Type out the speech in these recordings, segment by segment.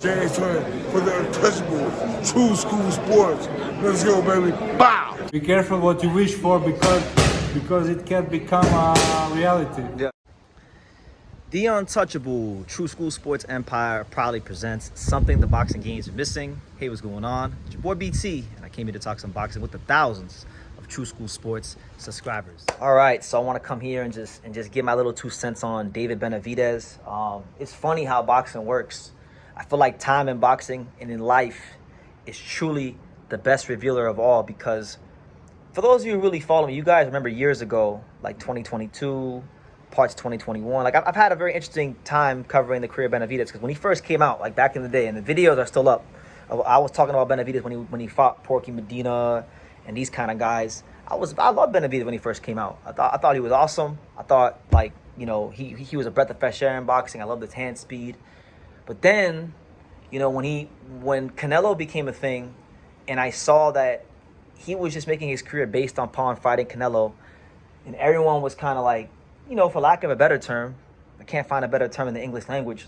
James Turner for the untouchable true school sports. Let's go, baby. Bow. Be careful what you wish for because it can become a reality. Yeah. The untouchable True School Sports Empire proudly presents something the boxing games are missing. Hey, what's going on? It's your boy BT, and I came here to talk some boxing with the thousands of True School Sports subscribers. All right, so I want to come here and just give my little 2 cents on David Benavidez. It's funny how boxing works. I feel like time in boxing and in life is truly the best revealer of all, because for those of you who really follow me, you guys remember years ago, like 2022, parts 2021. Like I've had a very interesting time covering the career of Benavidez, because when he first came out, like back in the day, and the videos are still up. I was talking about Benavidez when he fought Porky Medina and these kind of guys. I loved Benavidez when he first came out. I thought he was awesome. I thought, like, you know, he was a breath of fresh air in boxing. I loved his hand speed. But then, you know, when Canelo became a thing, and I saw that he was just making his career based upon fighting Canelo, and everyone was kind of like, you know, for lack of a better term, I can't find a better term in the English language,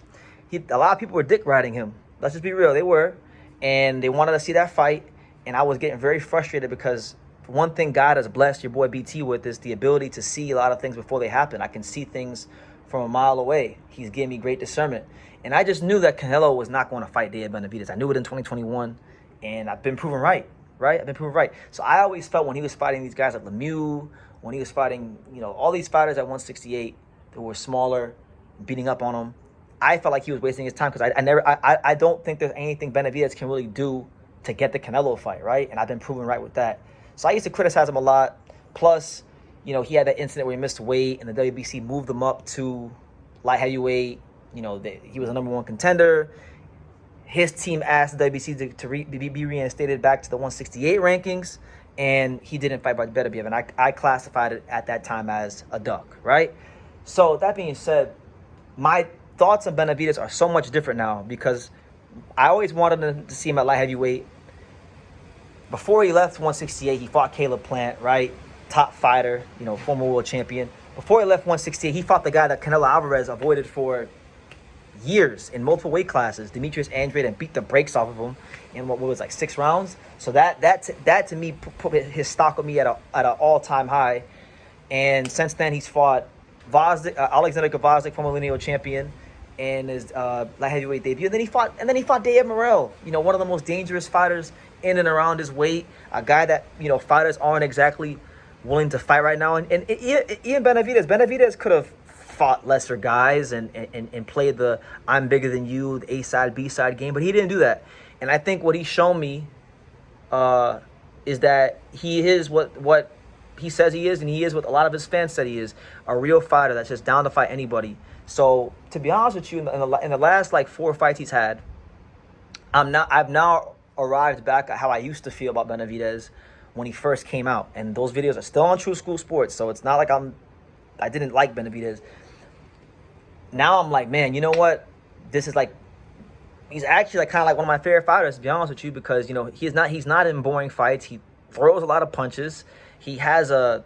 a lot of people were dick riding him. Let's just be real, they were. And they wanted to see that fight, and I was getting very frustrated, because one thing God has blessed your boy BT with is the ability to see a lot of things before they happen. I can see things from a mile away. He's giving me great discernment. And I just knew that Canelo was not going to fight David Benavidez. I knew it in 2021, and I've been proven right, I've been proven right. So I always felt when he was fighting these guys like Lemieux, when he was fighting, you know, all these fighters at 168 that were smaller, beating up on him, I felt like he was wasting his time, because I don't think there's anything Benavidez can really do to get the Canelo fight, right? And I've been proven right with that. So I used to criticize him a lot. Plus, you know, he had that incident where he missed weight, and the WBC moved him up to light heavyweight. You know, he was a #1 contender. His team asked the WBC to be reinstated back to the 168 rankings, and he didn't fight Benavidez. And I classified it at that time as a duck, right? So that being said, my thoughts on Benavidez are so much different now, because I always wanted to see him at light heavyweight. Before he left 168, he fought Caleb Plant, right? Top fighter, you know, former world champion. Before he left 168, he fought the guy that Canelo Alvarez avoided for years in multiple weight classes, Demetrius Andrade, and beat the brakes off of him in what was like 6 rounds. So that to me put his stock with me at an all-time high. And since then, he's fought Alexander Gvozdyk, former lineal champion, in his light heavyweight debut. And then he fought Dave Morrell, you know, one of the most dangerous fighters in and around his weight, a guy that, you know, fighters aren't exactly willing to fight right now. And even Benavidez could have fought lesser guys and played the I'm bigger than you, the A side, B side game, but he didn't do that. And I think what he's shown me is that he is what he says he is, and he is what a lot of his fans said he is, a real fighter that's just down to fight anybody. So to be honest with you, in the last like 4 fights he's had, I've now arrived back at how I used to feel about Benavidez when he first came out, and those videos are still on True School Sports. So it's not like I didn't like Benavidez. Now I'm like, man, you know what? This is like, he's actually like kind of like one of my favorite fighters, to be honest with you, because, you know, he's not in boring fights. He throws a lot of punches. He doesn't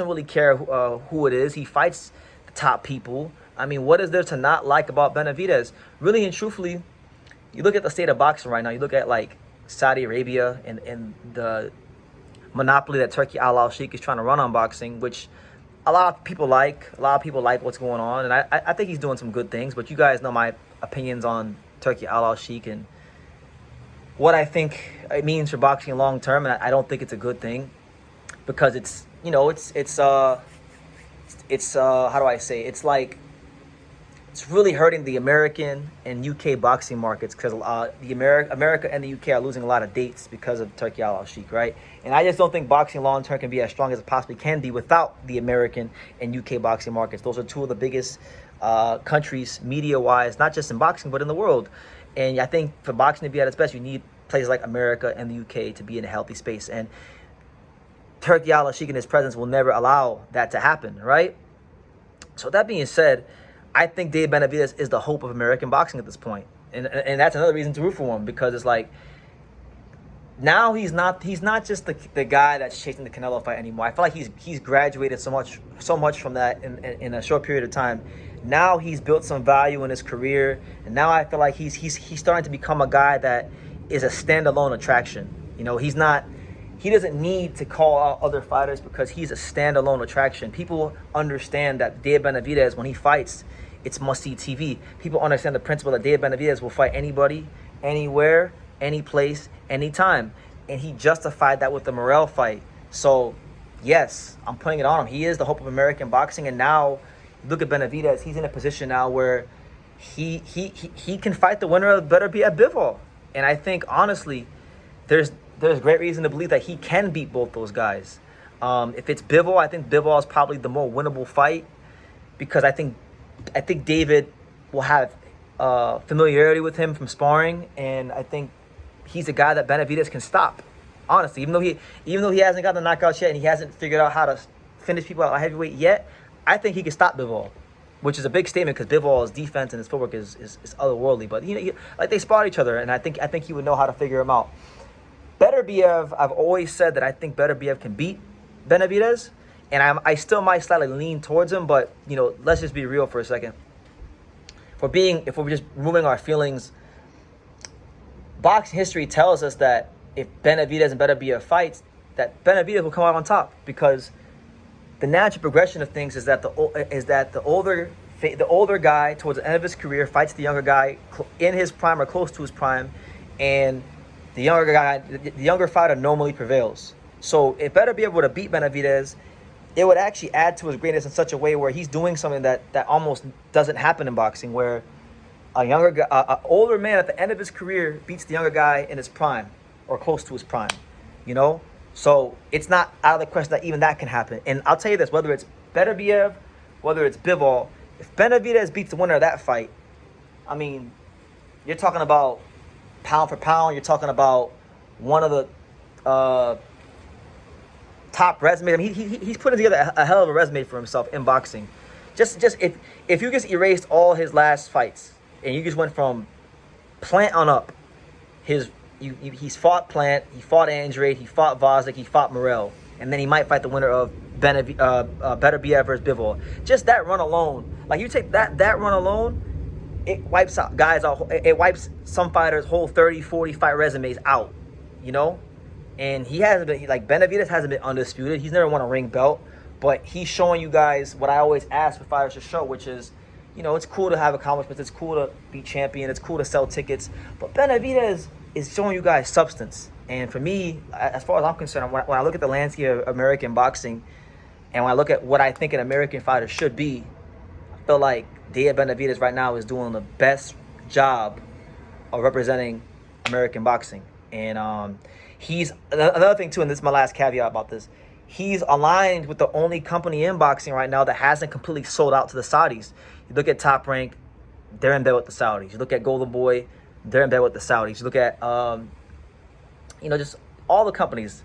really care who it is. He fights the top people. I mean, what is there to not like about Benavidez? Really and truthfully, you look at the state of boxing right now. You look at like Saudi Arabia and the monopoly that Turkey Al Sheikh is trying to run on boxing, which a lot of people like. A lot of people like what's going on, and I think he's doing some good things. But you guys know my opinions on Turkey Al Sheikh and what I think it means for boxing long term, and I don't think it's a good thing, because it's, you know, it's how do I say? It's like, it's really hurting the American and UK boxing markets, because America and the UK are losing a lot of dates because of Turkey Al Sheikh, right? And I just don't think boxing long term can be as strong as it possibly can be without the American and UK boxing markets. Those are two of the biggest countries media-wise, not just in boxing but in the world. And I think for boxing to be at its best, you need places like America and the UK to be in a healthy space. And Turkey Al Sheikh and his presence will never allow that to happen, right? So that being said, I think Dave Benavidez is the hope of American boxing at this point. And that's another reason to root for him, because it's like, now he's not just the guy that's chasing the Canelo fight anymore. I feel like he's graduated so much from that in a short period of time. now he's built some value in his career, and now I feel like he's starting to become a guy that is a standalone attraction. You know, he doesn't need to call out other fighters because he's a standalone attraction. People understand that Dave Benavidez, when he fights, it's must-see TV. People understand the principle that Dave Benavidez will fight anybody, anywhere, any place, anytime. And he justified that with the Morrell fight. So, yes, I'm putting it on him. He is the hope of American boxing. And now, look at Benavidez. He's in a position now where he can fight the winner of Beterbiev Bivol. And I think, honestly, there's great reason to believe that he can beat both those guys. If it's Bivol, I think Bivol is probably the more winnable fight because I think David will have familiarity with him from sparring, and I think he's a guy that Benavidez can stop. Honestly, even though he hasn't got the knockouts yet and he hasn't figured out how to finish people at heavyweight yet, I think he can stop Bivol, which is a big statement because Bivol's defense and his footwork is otherworldly. But like they spot each other, and I think he would know how to figure him out. Beterbiev, I've always said that I think Beterbiev can beat Benavidez, and I still might slightly lean towards him. But let's just be real for a second. If we're just removing our feelings, boxing history tells us that if Benavidez and Beterbiev fights, that Benavidez will come out on top because the natural progression of things is that the older guy towards the end of his career fights the younger guy in his prime or close to his prime, and the younger fighter normally prevails. So if Beterbiev were to beat Benavidez, it would actually add to his greatness in such a way where he's doing something that almost doesn't happen in boxing, where an older man at the end of his career beats the younger guy in his prime or close to his prime. So it's not out of the question that even that can happen. And I'll tell you this, whether it's Beterbiev, whether it's Bivol, if Benavidez beats the winner of that fight, I mean, you're talking about pound for pound, you're talking about one of the top resumes. I mean, he's putting together a hell of a resume for himself in boxing. Just if you just erased all his last fights and you just went from Plant on up, he's fought Plant, he fought Andrade, he fought Vozick, he fought Morrell, and then he might fight the winner of Beterbiev versus Bivol. Just that run alone, like you take that run alone, it wipes out guys out. It wipes some fighters' whole 30, 40 fight resumes out, And he hasn't been, like Benavidez hasn't been undisputed. He's never won a ring belt, but he's showing you guys what I always ask for fighters to show, which is, it's cool to have accomplishments. It's cool to be champion. It's cool to sell tickets. But Benavidez is showing you guys substance. And for me, as far as I'm concerned, when I look at the landscape of American boxing, and when I look at what I think an American fighter should be, I feel like Dave Benavidez right now is doing the best job of representing American boxing. And he's another thing too, and this is my last caveat about this. He's aligned with the only company in boxing right now that hasn't completely sold out to the Saudis. You look at Top Rank, they're in bed with the Saudis. You look at Golden Boy, they're in bed with the Saudis. You look at just all the companies,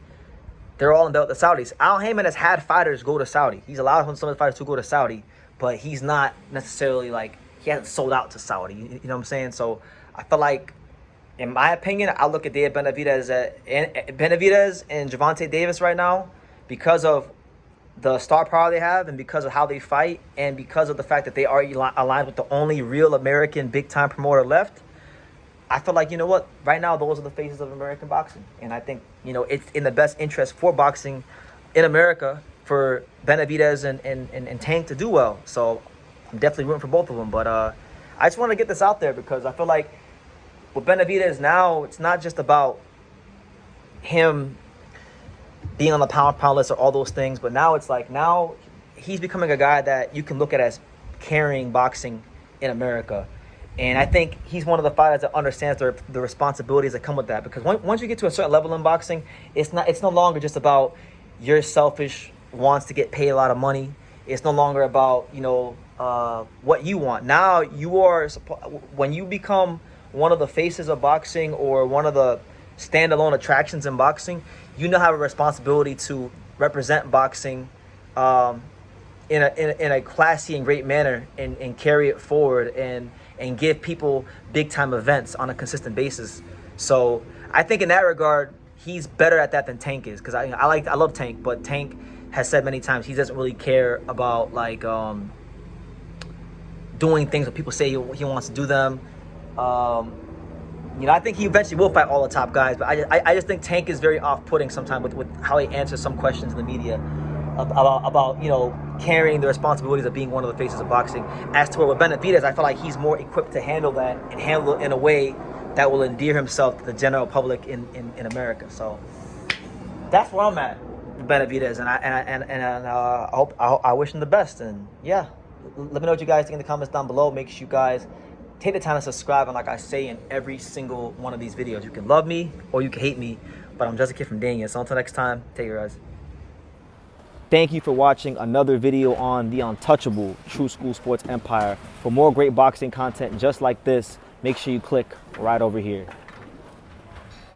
they're all in bed with the Saudis. Al Heyman has had fighters go to Saudi. He's allowed some of the fighters to go to Saudi, but he's not necessarily he hasn't sold out to Saudi. You know what I'm saying? So I feel like, in my opinion, I look at Dave Benavidez and Gervonta Davis right now because of the star power they have and because of how they fight and because of the fact that they are aligned with the only real American big-time promoter left. I feel like, right now those are the faces of American boxing. And I think, it's in the best interest for boxing in America for Benavidez and Tank to do well. So I'm definitely rooting for both of them. But I just want to get this out there because I feel like with Benavidez now, it's not just about him being on the pound list or all those things, but now it's now he's becoming a guy that you can look at as carrying boxing in America. And I think he's one of the fighters that understands the responsibilities that come with that. Because once you get to a certain level in boxing, it's no longer just about your selfish wants to get paid a lot of money. It's no longer about what you want. Now when you become one of the faces of boxing or one of the standalone attractions in boxing, you now have a responsibility to represent boxing in a classy and great manner and carry it forward and give people big time events on a consistent basis. So I think in that regard, he's better at that than Tank is, because I love Tank, but Tank has said many times he doesn't really care about doing things when people say he wants to do them. You know, I think he eventually will fight all the top guys, but I just think Tank is very off-putting sometimes with how he answers some questions in the media about you know, carrying the responsibilities of being one of the faces of boxing. As to where with Benavidez, I feel like he's more equipped to handle that and handle it in a way that will endear himself to the general public in America. So that's where I'm at, Benavidez, and I wish him the best. And yeah, let me know what you guys think in the comments down below. Make sure you guys take the time to subscribe. And like I say in every single one of these videos, you can love me or you can hate me, but I'm just a kid from Dania. So until next time, take care, guys. Thank you for watching another video on the untouchable True School Sports Empire. For more great boxing content just like this, make sure you click right over here.